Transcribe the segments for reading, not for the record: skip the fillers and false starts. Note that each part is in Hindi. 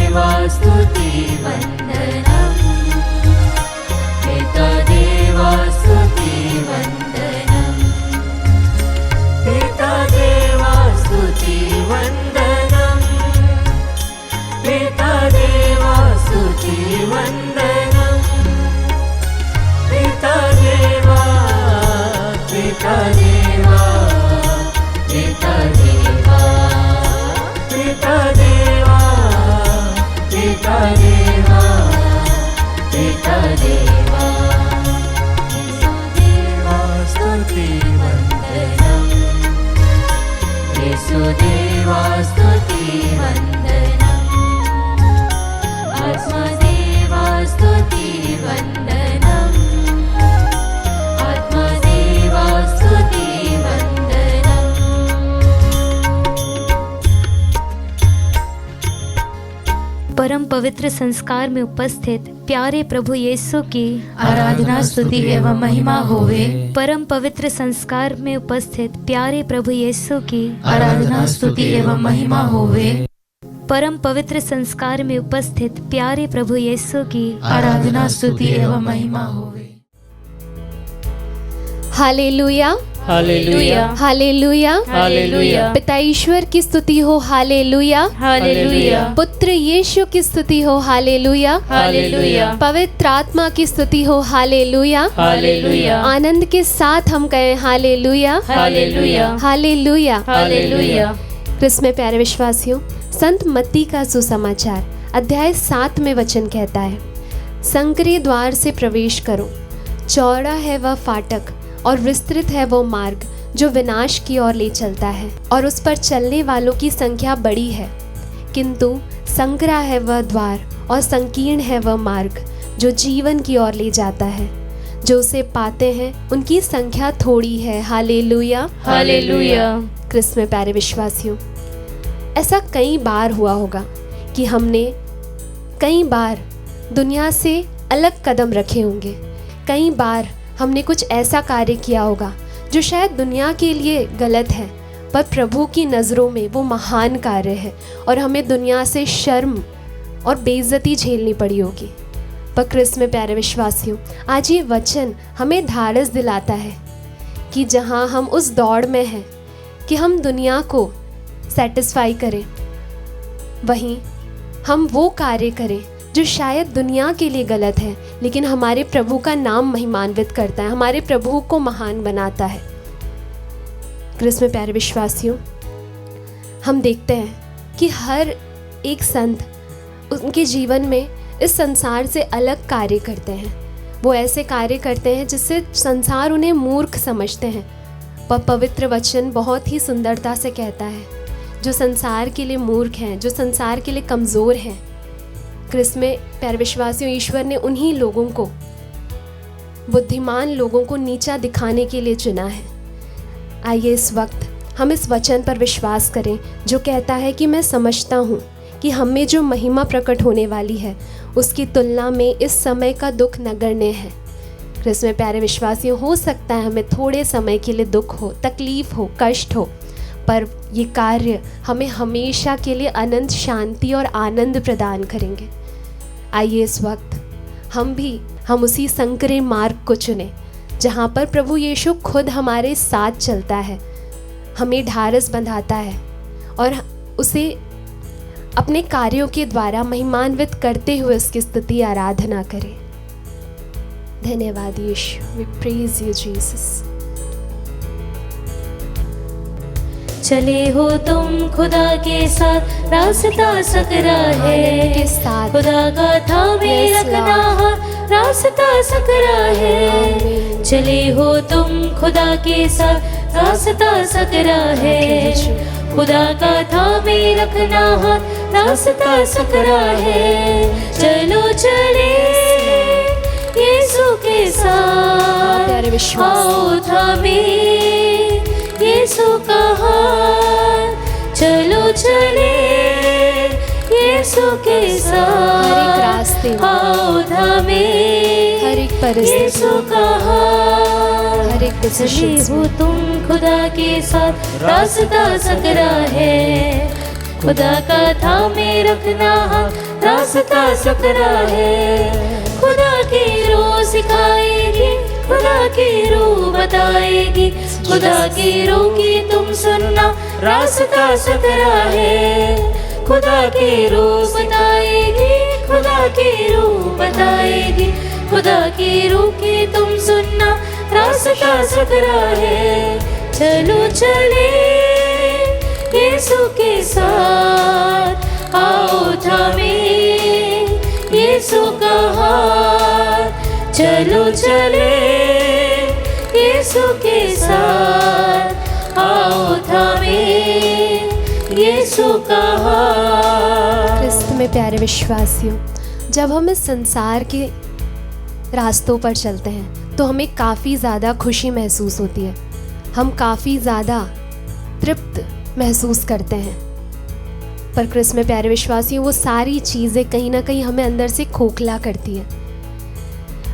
देवा स्तुति वंदनम, पिता देवा स्तुति वंदनम, पिता देवा स्तुति वंदनम, पिता देवा स्तुति वंदनम, पिता देवा, पिता देवा, पिता देवा, पिता देवा, पिता देवा, पिता देवा, देवा स्तुति वंदनम, यीशु देवा स्तुति वंदनम, आत्मा देवा स्तुति वंदनम, आत्मा देवा स्तुति वंदनम। परम पवित्र संस्कार में उपस्थित प्यारे प्रभु यीशु की आराधना स्तुति एवं महिमा होवे। परम पवित्र संस्कार में उपस्थित प्यारे प्रभु यीशु की आराधना स्तुति एवं महिमा होवे। परम पवित्र संस्कार में उपस्थित प्यारे प्रभु यीशु की आराधना स्तुति एवं महिमा होवे। Hallelujah, hallelujah, hallelujah, hallelujah. पिता ईश्वर की स्तुति हो, हालेलुया, हालेलुया, पुत्र यीशु की स्तुति हो, हालेलुया, हालेलुया, पवित्र आत्मा की स्तुति हो, हालेलुया, हालेलुया, आनंद के साथ हम कहें हालेलुया, हालेलुया, हालेलुया, हालेलुया। क्रिस्त में प्यारे विश्वासियों, संत मत्ती का सुसमाचार अध्याय 7 में वचन कहता है, संकरे द्वार से प्रवेश करो, चौड़ा है वह फाटक और विस्तृत है वो मार्ग जो विनाश की ओर ले चलता है, और उस पर चलने वालों की संख्या बड़ी है, किंतु संकरा है वह द्वार और संकीर्ण है वह मार्ग जो जीवन की ओर ले जाता है, जो उसे पाते हैं उनकी संख्या थोड़ी है। Hallelujah, hallelujah. क्रिस्त में प्यारे विश्वासियों, ऐसा कई बार हुआ होगा कि हमने कई बार दुनिया से अलग कदम रखे होंगे, कई बार हमने कुछ ऐसा कार्य किया होगा जो शायद दुनिया के लिए गलत है, पर प्रभु की नज़रों में वो महान कार्य है और हमें दुनिया से शर्म और बेइज्जती झेलनी पड़ी होगी। पर क्रिस्त में प्यारे विश्वासियों, आज ये वचन हमें धारस दिलाता है कि जहाँ हम उस दौड़ में हैं कि हम दुनिया को सेटिस्फाई करें, वहीं हम वो कार्य करें जो शायद दुनिया के लिए गलत है, लेकिन हमारे प्रभु का नाम महिमान्वित करता है, हमारे प्रभु को महान बनाता है। क्रिस्त में प्यारे विश्वासियों, हम देखते हैं कि हर एक संत उनके जीवन में इस संसार से अलग कार्य करते हैं। वो ऐसे कार्य करते हैं जिससे संसार उन्हें मूर्ख समझते हैं, पर पवित्र वचन बहुत ही सुंदरता से कहता है, जो संसार के लिए मूर्ख हैं, जो संसार के लिए कमज़ोर हैं, क्रिस्त में प्यारे विश्वासियों, ईश्वर ने उन्हीं लोगों को, बुद्धिमान लोगों को नीचा दिखाने के लिए चुना है। आइए इस वक्त हम इस वचन पर विश्वास करें जो कहता है कि मैं समझता हूँ कि हम में जो महिमा प्रकट होने वाली है उसकी तुलना में इस समय का दुख नगण्य है। क्रिस्त में प्यारे विश्वासियों, हो सकता है हमें थोड़े समय के लिए दुख हो, तकलीफ हो, कष्ट हो, पर ये कार्य हमें हमेशा के लिए अनंत शांति और आनंद प्रदान करेंगे। आइए इस वक्त हम उसी संकरे मार्ग को चुनें जहाँ पर प्रभु यीशु खुद हमारे साथ चलता है, हमें ढारस बंधाता है और उसे अपने कार्यों के द्वारा महिमान्वित करते हुए उसकी स्तुति आराधना करें। धन्यवाद यीशु, वी प्रेज यू जीसस। चले हो तुम खुदा के साथ, रास्ता सकरा है, के साथ खुदा का थामे रखना रास्ता सकरा है। चले हो तुम खुदा के साथ, रास्ता सकरा है, खुदा का थामे रखना रास्ता सकरा है। चलो चले यीशु के साथ, प्यारे विश्वास, आओ थामे यीशु का हाथ। चलो चले यीशु के साथ, हर एक रास्ते में, आओ थामे हर एक परिस्थिति, यीशु का हाथ। हर एक डिसीजन हो तुम खुदा के साथ, रास्ता सकरा है, खुदा का थामे रखना रास्ता सकरा है। खुदा की रूह सिखाएगी, खुदा की रूह बताएगी, खुदा की रूह की तुम सुनना रास्ता सकरा है। खुदा की रूह बताएगी, खुदा की रूह बताएगी, खुदा की रूह की तुम सुनना रास्ता सकरा है। चलो चले यीशु के साथ, आओ थामे यीशु का हाथ। चलो चले यीशु के साथ, आओ थामे यीशु का हाथ। क्रिस्त में प्यारे विश्वासियों, जब हम इस संसार के रास्तों पर चलते हैं तो हमें काफ़ी ज़्यादा खुशी महसूस होती है, हम काफ़ी ज़्यादा तृप्त महसूस करते हैं। पर क्रिस्त में प्यारे विश्वासियों, वो सारी चीज़ें कहीं ना कहीं हमें अंदर से खोखला करती है।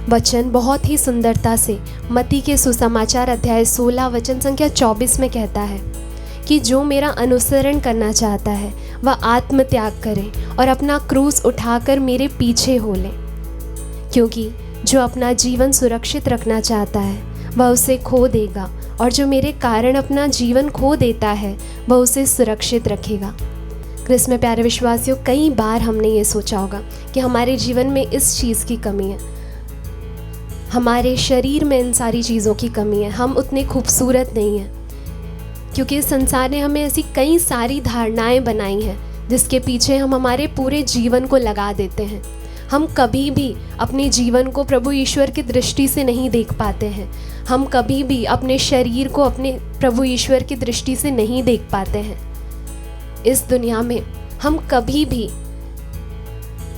वचन बहुत ही सुंदरता से मत्ती के सुसमाचार अध्याय 16 वचन संख्या 24 में कहता है कि जो मेरा अनुसरण करना चाहता है वह आत्मत्याग करे और अपना क्रूस उठाकर मेरे पीछे हो ले। क्योंकि जो अपना जीवन सुरक्षित रखना चाहता है वह उसे खो देगा, और जो मेरे कारण अपना जीवन खो देता है वह उसे सुरक्षित रखेगा। क्रिस्त में प्यारे विश्वासियों, कई बार हमने ये सोचा होगा कि हमारे जीवन में इस चीज़ की कमी है, हमारे शरीर में इन सारी चीज़ों की कमी है, हम उतने खूबसूरत नहीं हैं। क्योंकि इस संसार ने हमें ऐसी कई सारी धारणाएं बनाई हैं जिसके पीछे हम हमारे पूरे जीवन को लगा देते हैं। हम कभी भी अपने जीवन को प्रभु ईश्वर की दृष्टि से नहीं देख पाते हैं, हम कभी भी अपने शरीर को अपने प्रभु ईश्वर की दृष्टि से नहीं देख पाते हैं। इस दुनिया में हम कभी भी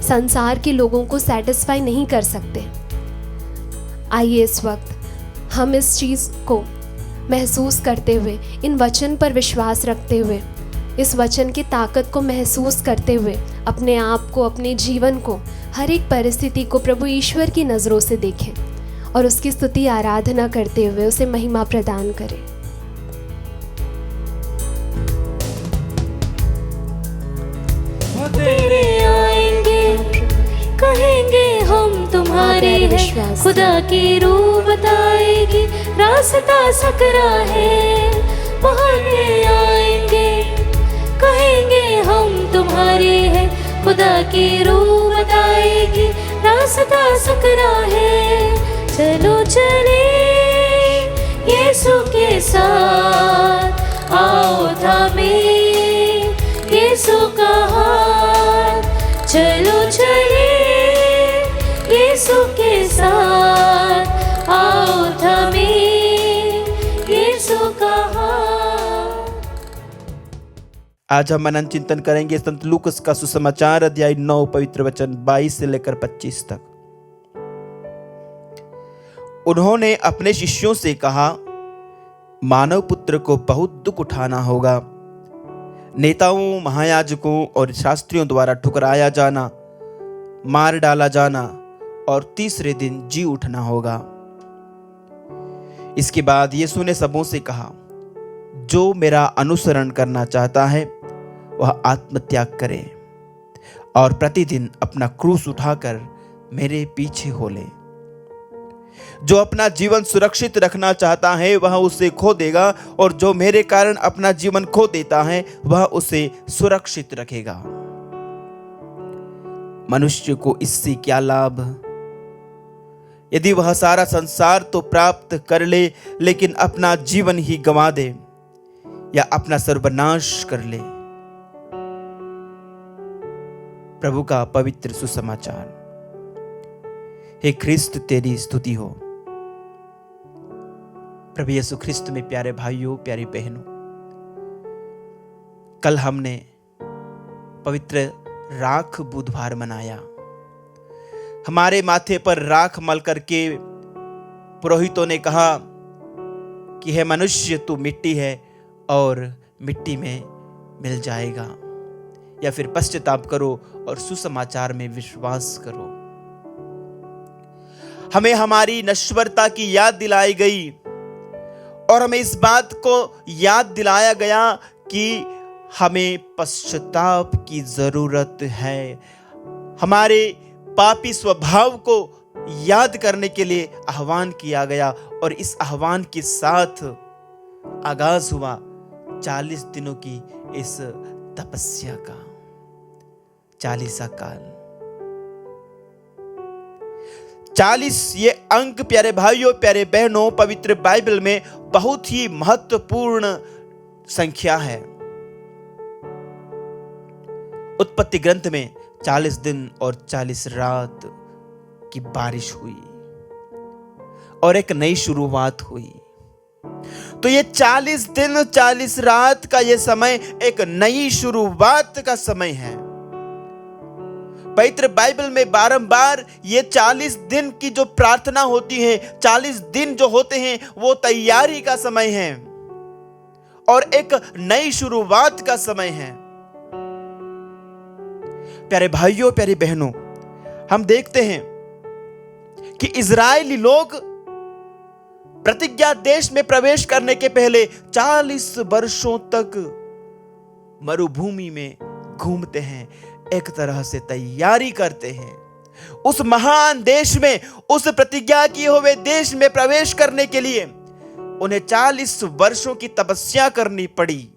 संसार के लोगों को सेटिस्फाई नहीं कर सकते। आइए इस वक्त हम इस चीज़ को महसूस करते हुए, इन वचन पर विश्वास रखते हुए, इस वचन की ताकत को महसूस करते हुए अपने आप को, अपने जीवन को, हर एक परिस्थिति को प्रभु ईश्वर की नज़रों से देखें और उसकी स्तुति आराधना करते हुए उसे महिमा प्रदान करें। तेरे आएंगे, कहेंगे हम तुम्हारे हैं, खुदा की रूह बताएगी रास्ता सकरा है। बहाने आएंगे, कहेंगे हम तुम्हारे हैं, खुदा की रूह बताएगी रास्ता सकरा है। चलो चले यीशु के साथ, आओ थामे यीशु का हाथ। चलो चले यीशु के साथ, आओ थामे यीशु का हाथ। आज हम मनन चिंतन करेंगे संत लूकस का सुसमाचार अध्याय 9 पवित्र वचन 22 से लेकर 25 तक। उन्होंने अपने शिष्यों से कहा, मानव पुत्र को बहुत दुख उठाना होगा, नेताओं, महायाजकों और शास्त्रियों द्वारा ठुकराया जाना, मार डाला जाना और तीसरे दिन जी उठना होगा। इसके बाद यीशु ने सबों से कहा, जो मेरा अनुसरण करना चाहता है वह आत्मत्याग करे और प्रतिदिन अपना क्रूस उठाकर मेरे पीछे हो ले। जो अपना जीवन सुरक्षित रखना चाहता है वह उसे खो देगा, और जो मेरे कारण अपना जीवन खो देता है वह उसे सुरक्षित रखेगा। मनुष्य को इससे क्या लाभ यदि वह सारा संसार तो प्राप्त कर ले लेकिन अपना जीवन ही गंवा दे या अपना सर्वनाश कर ले। प्रभु का पवित्र सुसमाचार। हे ख्रिस्त, तेरी स्तुति हो। प्रभु यीशु ख्रिस्त में प्यारे भाइयों, प्यारी बहनों, कल हमने पवित्र राख बुधवार मनाया। हमारे माथे पर राख मल करके पुरोहितों ने कहा कि हे मनुष्य, तू मिट्टी है और मिट्टी में मिल जाएगा, या फिर पश्चाताप करो और सुसमाचार में विश्वास करो। हमें हमारी नश्वरता की याद दिलाई गई और हमें इस बात को याद दिलाया गया कि हमें पश्चाताप की जरूरत है। हमारे पापी स्वभाव को याद करने के लिए आह्वान किया गया और इस आह्वान के साथ आगाज हुआ 40 दिनों की इस तपस्या का। 40 काल, 40 ये अंक प्यारे भाइयों प्यारे बहनों पवित्र बाइबल में बहुत ही महत्वपूर्ण संख्या है। उत्पत्ति ग्रंथ में 40 दिन और 40 रात की बारिश हुई और एक नई शुरुआत हुई। तो ये 40 दिन 40 रात का ये समय एक नई शुरुआत का समय है। पवित्र बाइबल में बारंबार ये 40 दिन की जो प्रार्थना होती है, 40 दिन जो होते हैं वो तैयारी का समय है और एक नई शुरुआत का समय है। प्यारे भाइयों प्यारी बहनों, हम देखते हैं कि इजरायली लोग प्रतिज्ञा देश में प्रवेश करने के पहले 40 वर्षों तक मरुभूमि में घूमते हैं, एक तरह से तैयारी करते हैं। उस महान देश में, उस प्रतिज्ञा किए हुए देश में प्रवेश करने के लिए उन्हें 40 वर्षों की तपस्या करनी पड़ी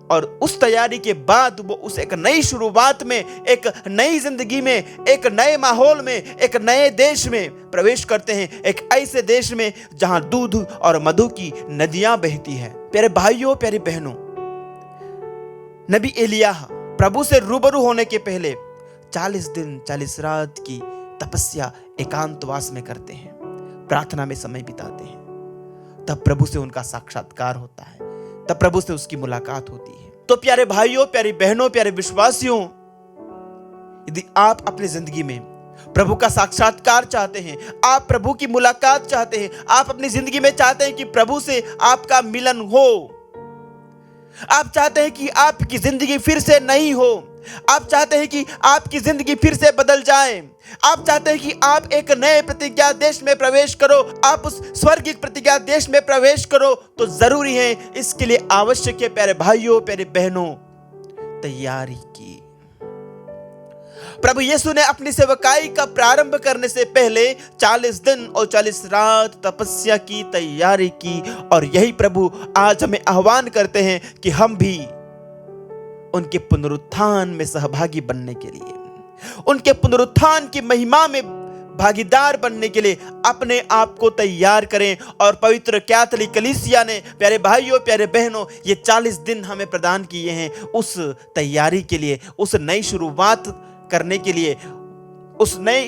और उस तैयारी के बाद वो उस एक नई शुरुआत में, एक नई जिंदगी में, एक नए माहौल में, एक नए देश में प्रवेश करते हैं। एक ऐसे देश में जहां दूध और मधु की नदियां बहती है। प्यारे भाइयों प्यारी बहनों, नबी एलियाह प्रभु से रूबरू होने के पहले 40 दिन 40 रात की तपस्या एकांतवास में करते हैं, प्रार्थना में समय बिताते हैं। तब प्रभु से उनका साक्षात्कार होता है, तब प्रभु से उसकी मुलाकात होती है। तो प्यारे भाइयों प्यारी बहनों प्यारे विश्वासियों, यदि आप अपनी जिंदगी में प्रभु का साक्षात्कार चाहते हैं, आप प्रभु की मुलाकात चाहते हैं, आप अपनी जिंदगी में चाहते हैं कि प्रभु से आपका मिलन हो, आप चाहते हैं कि आपकी जिंदगी फिर से नई हो, आप चाहते हैं कि आपकी जिंदगी फिर से बदल जाए, आप चाहते हैं कि आप एक नए प्रतिज्ञा देश में प्रवेश करो, आप उस स्वर्गीय प्रतिज्ञा देश में प्रवेश करो, तो जरूरी है, इसके लिए आवश्यक है प्यारे भाइयों प्यारे बहनों तैयारी की। प्रभु यीशु ने अपनी सेवकाई का प्रारंभ करने से पहले 40 दिन और 40 रात तपस्या की, तैयारी की, और यही प्रभु आज हमें आह्वान करते हैं कि हम भी उनके पुनरुत्थान में सहभागी बनने के लिए, उनके पुनरुत्थान की महिमा में भागीदार बनने के लिए अपने आप को तैयार करें। और पवित्र कैथोलिक कलीसिया ने प्यारे भाइयों प्यारे बहनों ये 40 दिन हमें प्रदान किए हैं उस तैयारी के लिए, उस नई शुरुआत करने के लिए, उस नए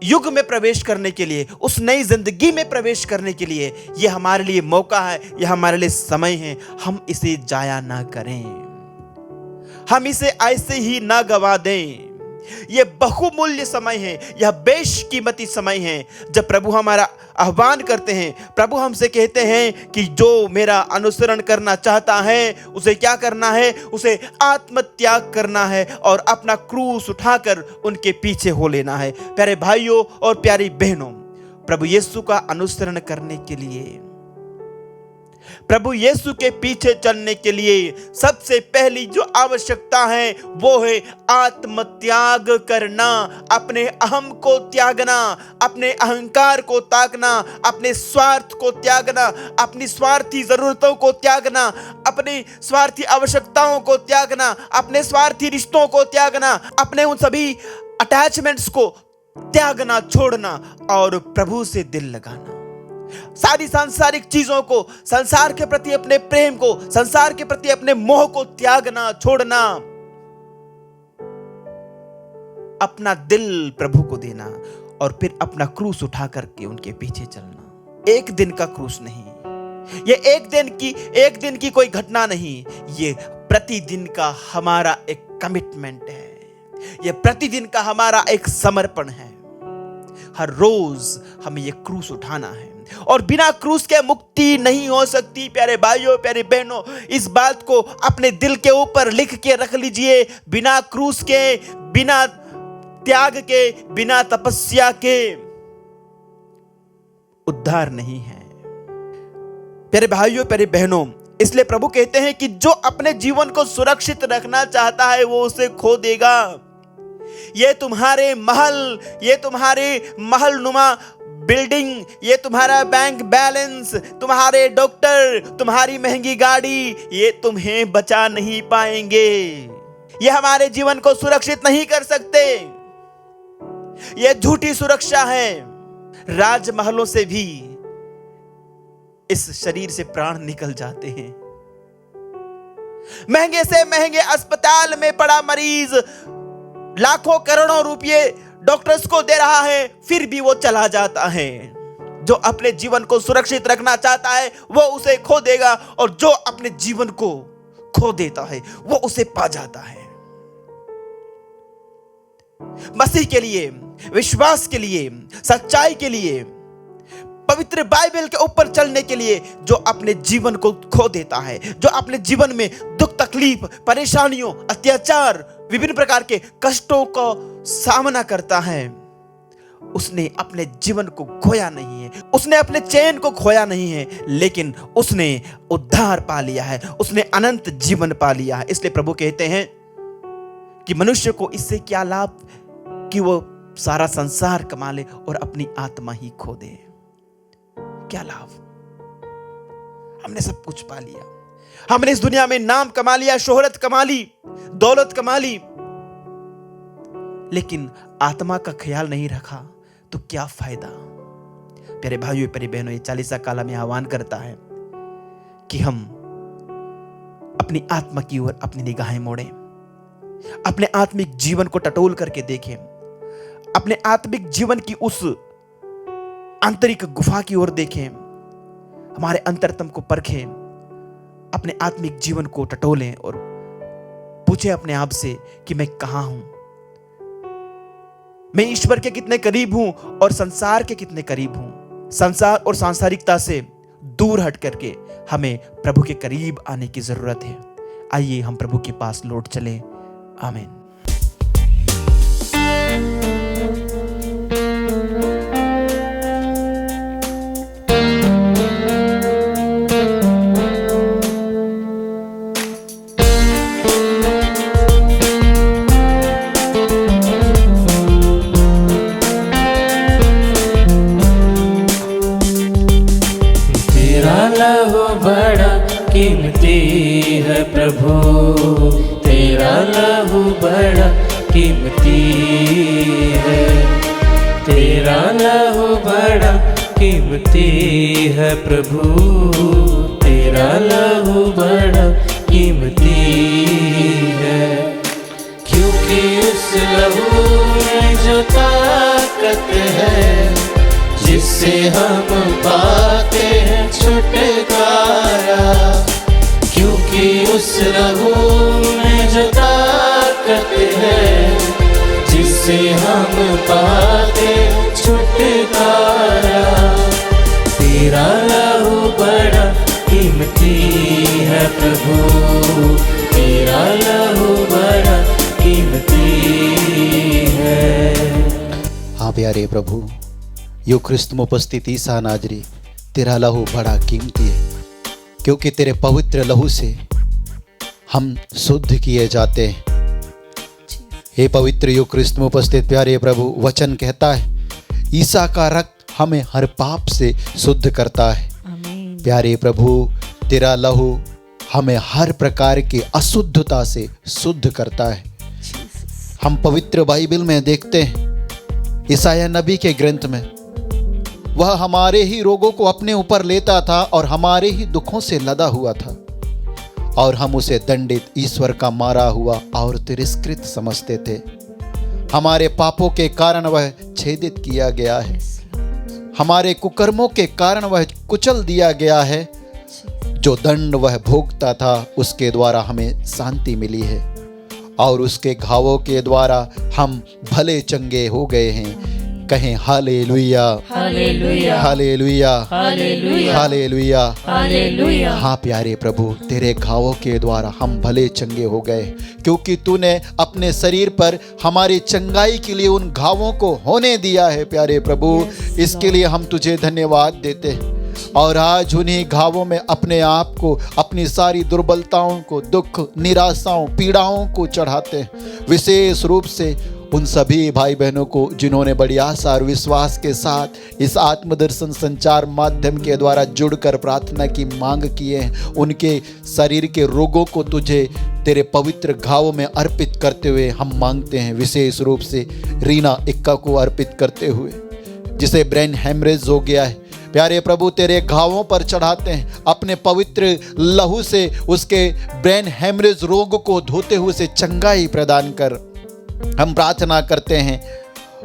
युग में प्रवेश करने के लिए, उस नई जिंदगी में प्रवेश करने के लिए। ये हमारे लिए मौका है, ये हमारे लिए समय है, हम इसे जाया ना करें, हम इसे ऐसे ही ना गवा दें। यह बहुमूल्य समय है, यह बेशकीमती समय है जब प्रभु हमारा आह्वान करते हैं। प्रभु हमसे कहते हैं कि जो मेरा अनुसरण करना चाहता है उसे क्या करना है, उसे आत्मत्याग करना है और अपना क्रूस उठाकर उनके पीछे हो लेना है। प्यारे भाइयों और प्यारी बहनों, प्रभु यीशु का अनुसरण करने के लिए, प्रभु यीशु के पीछे चलने के लिए सबसे पहली जो आवश्यकता है वो है आत्मत्याग करना, अपने अहम को त्यागना, अपने अहंकार को त्यागना, अपने स्वार्थ को त्यागना, अपनी स्वार्थी जरूरतों को त्यागना, अपनी स्वार्थी आवश्यकताओं को त्यागना, अपने स्वार्थी रिश्तों को त्यागना, अपने उन सभी अटैचमेंट्स को त्यागना, छोड़ना और प्रभु से दिल लगाना। सारी सांसारिक चीजों को, संसार के प्रति अपने प्रेम को, संसार के प्रति अपने मोह को त्यागना, छोड़ना, अपना दिल प्रभु को देना और फिर अपना क्रूस उठा करके उनके पीछे चलना। एक दिन का क्रूस नहीं, ये एक दिन की कोई घटना नहीं, ये प्रतिदिन का हमारा एक कमिटमेंट है, ये प्रतिदिन का हमारा एक समर्पण है। हर रोज हमें ये क्रूस उठाना है और बिना क्रूस के मुक्ति नहीं हो सकती। प्यारे भाइयों प्यारे बहनों, इस बात को अपने दिल के ऊपर लिख के रख लीजिए। बिना क्रूस के, बिना त्याग के, बिना तपस्या के उद्धार नहीं है। प्यारे भाइयों प्यारे बहनों, इसलिए प्रभु कहते हैं कि जो अपने जीवन को सुरक्षित रखना चाहता है वो उसे खो देगा। ये तुम्हारे महल, ये तुम्हारे महलनुमा बिल्डिंग, ये तुम्हारा बैंक बैलेंस, तुम्हारे डॉक्टर, तुम्हारी महंगी गाड़ी, ये तुम्हें बचा नहीं पाएंगे। ये हमारे जीवन को सुरक्षित नहीं कर सकते। ये झूठी सुरक्षा है। राजमहलों से भी इस शरीर से प्राण निकल जाते हैं। महंगे से महंगे अस्पताल में पड़ा मरीज लाखों करोड़ों रुपए डॉक्टर्स को दे रहा है, फिर भी वो चला जाता है। जो अपने जीवन को सुरक्षित रखना चाहता है वो उसे खो देगा, और जो अपने जीवन को खो देता है वो उसे पा जाता है। मसीह के लिए, विश्वास के लिए, सच्चाई के लिए, पवित्र बाइबल के ऊपर चलने के लिए जो अपने जीवन को खो देता है, जो अपने जीवन में दुख, तकलीफ, परेशानियों, अत्याचार, विभिन्न प्रकार के कष्टों का सामना करता है, उसने अपने जीवन को खोया नहीं है, उसने अपने चैन को खोया नहीं है, लेकिन उसने उद्धार पा लिया है, उसने अनंत जीवन पा लिया है। इसलिए प्रभु कहते हैं कि मनुष्य को इससे क्या लाभ कि वो सारा संसार कमा ले और अपनी आत्मा ही खो दे। क्या लाभ? हमने सब कुछ पा लिया, हमने इस दुनिया में नाम कमा लिया, शोहरत कमा ली, दौलत कमा ली, लेकिन आत्मा का ख्याल नहीं रखा तो क्या फायदा? प्यारे भाइयों, प्यारी बहनों, ये 40 काला में आह्वान करता है कि हम अपनी आत्मा की ओर अपनी निगाहें मोड़ें, अपने आत्मिक जीवन को टटोल करके देखें, अपने आत्मिक जीवन की उस आंतरिक गुफा की ओर देखें, हमारे अंतरतम को परखें, अपने आत्मिक जीवन को टटोलें और पूछें अपने आप से कि मैं कहां हूं, मैं ईश्वर के कितने करीब हूं और संसार के कितने करीब हूं। संसार और सांसारिकता से दूर हट करके हमें प्रभु के करीब आने की जरूरत है। आइए हम प्रभु के पास लौट चलें। आमीन। कीमती है प्रभु, तेरा लहू बड़ा कीमती है, तेरा लहू बड़ा कीमती है प्रभु, तेरा लहू बड़ा कीमती है। क्योंकि उस लहू में जो ताकत है, जिससे हम पाते हैं छुटकारा, क्योंकि उस लहू में जो ताकत है, जिससे हम पाते छुटकारा, तेरा लहू बड़ा कीमती है प्रभु, तेरा लहू बड़ा कीमती है। हाँ प्यारे प्रभु, यो क्रिस्त में उपस्थित ईसा नाजरी, तेरा लहू बड़ा कीमती है, क्योंकि तेरे पवित्र लहू से हम शुद्ध किए जाते हैं। हे पवित्र यो क्रिस्त में उपस्थित प्यारे प्रभु, वचन कहता है ईसा का रक्त हमें हर पाप से शुद्ध करता है। प्यारे प्रभु, तेरा लहू हमें हर प्रकार की अशुद्धता से शुद्ध करता है। हम पवित्र बाइबल में देखते हैं, ईसाया नबी के ग्रंथ में, वह हमारे ही रोगों को अपने ऊपर लेता था और हमारे ही दुखों से लदा हुआ था, और हम उसे दंडित, ईश्वर का मारा हुआ और तिरस्कृत समझते थे। हमारे पापों के कारण वह छेदित किया गया है, हमारे कुकर्मों के कारण वह कुचल दिया गया है। जो दंड वह भोगता था, उसके द्वारा हमें शांति मिली है, और उसके घावों के द्वारा हम भले चंगे हो गए हैं। कहें hallelujah, hallelujah, hallelujah, hallelujah, hallelujah, hallelujah. हाँ प्यारे प्रभु, तेरे घावों के द्वारा हम भले चंगे हो गए, क्योंकि तूने अपने शरीर पर हमारी चंगाई के लिए उन घावों को होने दिया है। प्यारे प्रभु, इसके लिए हम तुझे धन्यवाद देते हैं। और आज उन्हीं घावों में अपने आप को, अपनी सारी दुर्बलताओं को, दुख, निराशाओं, पीड़ाओं को चढ़ाते हैं। विशेष रूप से उन सभी भाई बहनों को जिन्होंने बड़ी आशा और विश्वास के साथ इस आत्मदर्शन संचार माध्यम के द्वारा जुड़कर प्रार्थना की मांग किए हैं, उनके शरीर के रोगों को तुझे तेरे पवित्र घावों में अर्पित करते हुए हम मांगते हैं। विशेष रूप से रीना इक्का को अर्पित करते हुए, जिसे ब्रेन हेमरेज हो गया है, प्यारे प्रभु तेरे घावों पर चढ़ाते हैं। अपने पवित्र लहू से उसके ब्रेन हेमरेज रोग को धोते हुए उसे चंगाई प्रदान कर। हम प्रार्थना करते हैं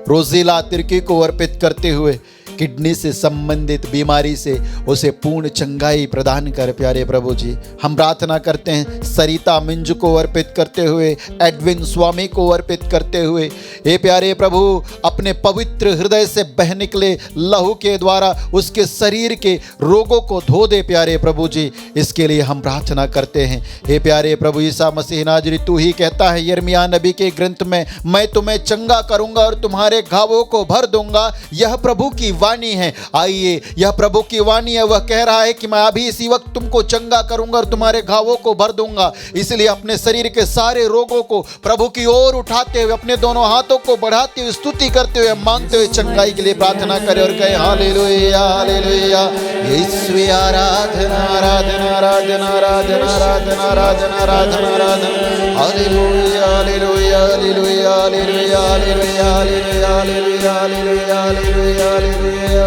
रोजीला तिर्की को अर्पित करते हुए, किडनी से संबंधित बीमारी से उसे पूर्ण चंगाई प्रदान कर प्यारे प्रभु जी। हम प्रार्थना करते हैं सरिता मिंज को अर्पित करते हुए, एडविन स्वामी को अर्पित करते हुए, हे प्यारे प्रभु अपने पवित्र हृदय से बह निकले लहू के द्वारा उसके शरीर के रोगों को धो दे प्यारे प्रभु जी। इसके लिए हम प्रार्थना करते हैं। हे प्यारे प्रभु ईसा मसीह नाजरी, तू ही कहता है यिर्मयाह नबी के ग्रंथ में, मैं तुम्हें चंगा करूंगा और तुम्हारे घावों को भर दूंगा। यह प्रभु की वाणी है। आइए, यह प्रभु की वाणी है। वह कह रहा है कि मैं अभी इसी वक्त तुमको चंगा करूंगा और तुम्हारे घावों को भर दूंगा। इसलिए अपने शरीर के सारे रोगों को प्रभु की ओर उठाते हुए, अपने दोनों हाथों को बढ़ाते हुए, स्तुति करते हुए, मांगते हुए चंगाई के लिए प्रार्थना करें और कहें हालेलुया हालेलुया। यीशु आराधना आराधना आराधना आराधना आराधना आराधना आराधना आराधना। Hallelujah hallelujah hallelujah hallelujah hallelujah hallelujah hallelujah hallelujah hallelujah hallelujah.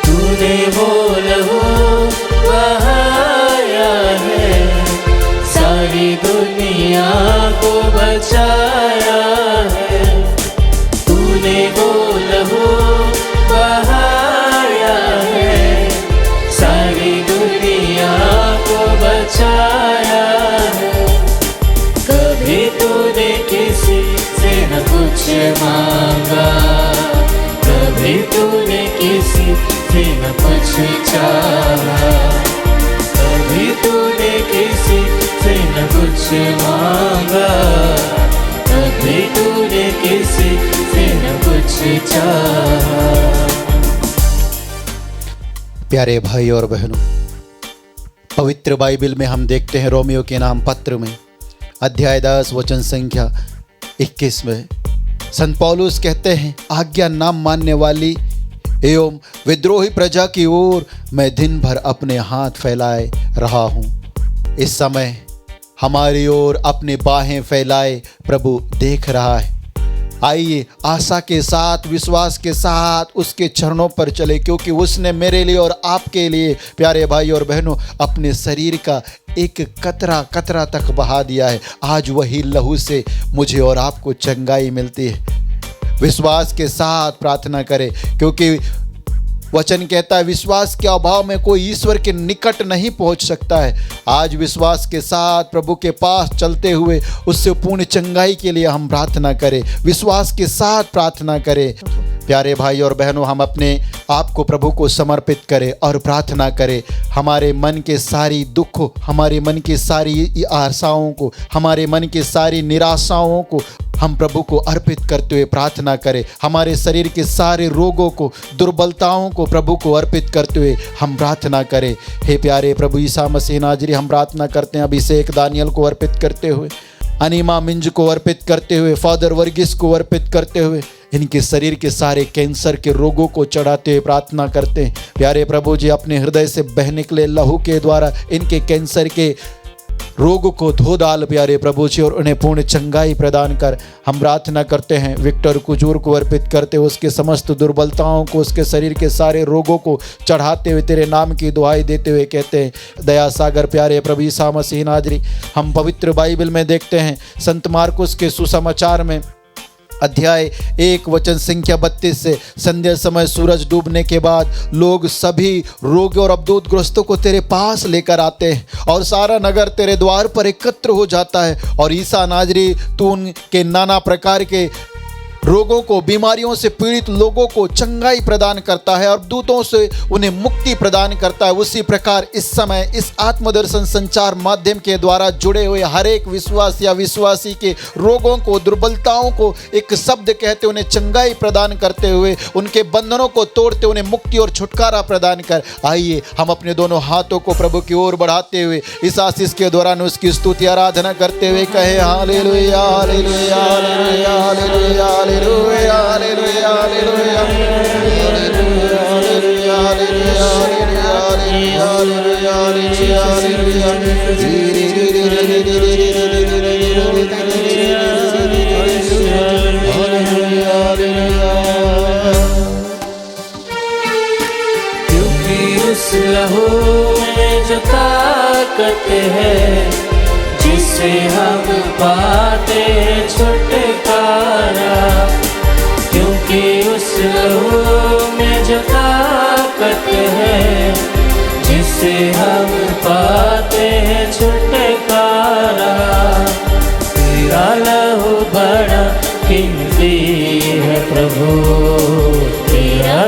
तूने वो लहू बहाया है, सारी दुनिया को बचाया है। तूने वो लहू बहाया है, सारी दुनिया को बचाया है। कभी तूने किसी से न कुछ मांगा, कभी तूने किसी से न कुछ चाहा, कभी तूने किसी से न कुछ मांगा, कभी तूने किसी से न कुछ चाहा। प्यारे भाई और बहनों, पवित्र बाइबल में हम देखते हैं रोमियो के नाम पत्र में अध्याय 10 वचन संख्या 21 में संत पौलुस कहते हैं, आज्ञा ना मानने वाली एवं विद्रोही प्रजा की ओर मैं दिन भर अपने हाथ फैलाए रहा हूँ। इस समय हमारी ओर अपनी बाहें फैलाए प्रभु देख रहा है। आइए आशा के साथ, विश्वास के साथ उसके चरणों पर चले, क्योंकि उसने मेरे लिए और आपके लिए प्यारे भाई और बहनों अपने शरीर का एक कतरा कतरा तक बहा दिया है। आज वही लहू से मुझे और आपको चंगाई मिलती है। विश्वास के साथ प्रार्थना करें, क्योंकि वचन कहता है विश्वास के अभाव में कोई ईश्वर के निकट नहीं पहुंच सकता है। आज विश्वास के साथ प्रभु के पास चलते हुए उससे पूर्ण चंगाई के लिए हम प्रार्थना करें, विश्वास के साथ प्रार्थना करें। प्यारे भाई और बहनों, हम अपने आप को प्रभु को समर्पित करें और प्रार्थना करें। हमारे मन के सारी दुख, हमारे मन की सारी आशाओं को, हमारे मन की सारी निराशाओं को हम प्रभु को अर्पित करते हुए प्रार्थना करें। हमारे शरीर के सारे रोगों को, दुर्बलताओं को प्रभु को अर्पित करते हुए हम प्रार्थना करें। हे प्यारे प्रभु ईसा मसीह नाजरी, हम प्रार्थना करते हैं अभिषेक दानियल को अर्पित करते हुए, अनीमा मिंज को अर्पित करते हुए, फादर वर्गीस को अर्पित करते हुए, इनके शरीर के सारे कैंसर के रोगों को चढ़ाते हुए प्रार्थना करते हैं। प्यारे प्रभु जी, अपने हृदय से बह निकले लहू के द्वारा इनके कैंसर के रोग को धो डाल प्यारे प्रभु जी, और उन्हें पूर्ण चंगाई प्रदान कर। हम प्रार्थना करते हैं विक्टर कुजूर को अर्पित करते हुए, उसके समस्त दुर्बलताओं को, उसके शरीर के सारे रोगों को चढ़ाते हुए तेरे नाम की दुआई देते हुए कहते हैं दया सागर प्यारे प्रभु ईसा मसीह नाजरी। हम पवित्र बाइबल में देखते हैं संत मार्कुस के सुसमाचार में अध्याय 1 वचन संख्या 32 से, संध्या समय सूरज डूबने के बाद लोग सभी रोगी और अबदूतग्रस्तों को तेरे पास लेकर आते हैं और सारा नगर तेरे द्वार पर एकत्र हो जाता है। और ईसा नाजरी, तू उनके नाना प्रकार के रोगों को, बीमारियों से पीड़ित लोगों को चंगाई प्रदान करता है और दूतों से उन्हें मुक्ति प्रदान करता है, उसी प्रकार इस समय इस आत्मदर्शन संचार माध्यम के द्वारा जुड़े हुए हर एक विश्वास या विश्वासी के रोगों को, दुर्बलताओं को एक शब्द कहते उन्हें चंगाई प्रदान करते हुए, उनके बंधनों को तोड़ते उन्हें मुक्ति और छुटकारा प्रदान कर। आइए हम अपने दोनों हाथों को प्रभु की ओर बढ़ाते हुए इस आशीष के दौरान उसकी स्तुति आराधना करते हुए कहे hallelujah hallelujah hallelujah hallelujah hallelujah hallelujah hallelujah hallelujah hallelujah hallelujah क्योंकि उस लहू में जो ताकत है जिससे हम पाते छुटकारा, क्योंकि उस लहू में जो ताकत है जिससे हम पाते हैं छुटकारा। तेरा लहू बड़ा कीमती है प्रभु, तेरा